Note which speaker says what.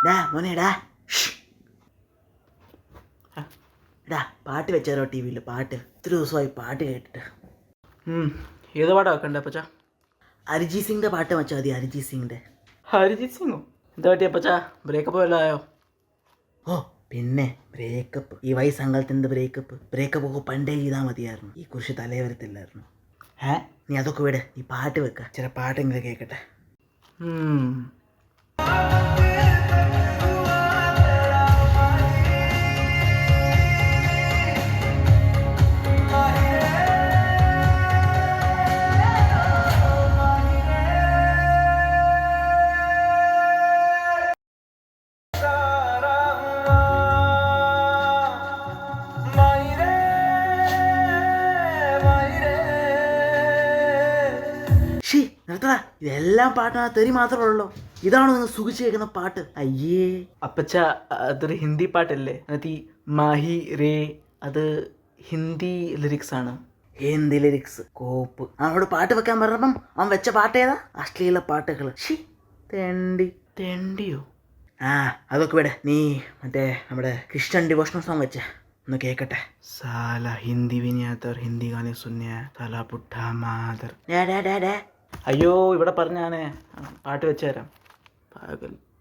Speaker 1: ഡാ മോനെ ഡാ എടാ പാട്ട് വെച്ചാരോ ടി വിയിൽ പാട്ട് ഇത്ര ദിവസമായി പാട്ട് കേട്ടിട്ട്.
Speaker 2: ഏത് പാട്ടാ വെക്കണ്ടേ അപ്പച്ച?
Speaker 1: അരിജീത് സിംഗിൻ്റെ പാട്ട് വെച്ചാൽ മതി. അരിജീത് സിംഗിൻ്റെ.
Speaker 2: അരിജിത് സിംഗോ? എന്താ പറ്റി അപ്പച്ച? ബ്രേക്കപ്പ് വല്ലതും ആയോ?
Speaker 1: ഓ പിന്നെ ബ്രേക്കപ്പ്, ഈ വയസ്സംഗത്തിൻ്റെ ബ്രേക്കപ്പ് ഒക്കെ പണ്ടേ ചെയ്താൽ മതിയായിരുന്നു. ഈ കുറിച്ച് തലേ വരത്തില്ലായിരുന്നു. നീ അതൊക്കെ വിട്, നീ പാട്ട് വെക്ക. ചില പാട്ടെങ്കിലും കേൾക്കട്ടെ. നിർത്തടാ, ഇതെല്ലാം പാട്ടാ തെറി മാത്രമേ ഉള്ളൂ. ഇതാണോ നിങ്ങൾ സുഖിച്ച് കേൾക്കുന്ന പാട്ട്? അയ്യേ
Speaker 2: അപ്പച്ച, അതൊരു ഹിന്ദി പാട്ടല്ലേ? അതിനകത്ത് ഈ മാഹി റേ അത് ഹിന്ദി ലിറിക്സ് ആണ്.
Speaker 1: ഹിന്ദി ലിറിക്സ് കോപ്പ്. അവനോട് പാട്ട് വെക്കാൻ പറഞ്ഞപ്പം അവൻ വെച്ച പാട്ട് ഏതാ? അശ്ലീല പാട്ടുകൾ.
Speaker 2: തെണ്ടിയോ?
Speaker 1: അതൊക്കെ വിട്. നീ മറ്റേ നമ്മുടെ ക്രിസ്ത്യൻ ഡിവോഷണൽ സോങ് വെച്ചേ, ഒന്ന് കേൾക്കട്ടെ.
Speaker 2: സാല ഹിന്ദി വിനിയാത്തർ ഹിന്ദി ഗാനെ സുന്യ സാല പുട്ട മാതർ. അയ്യോ, ഇവിടെ പറഞ്ഞാണേ പാട്ട് വെച്ചു തരാം. പാകൽ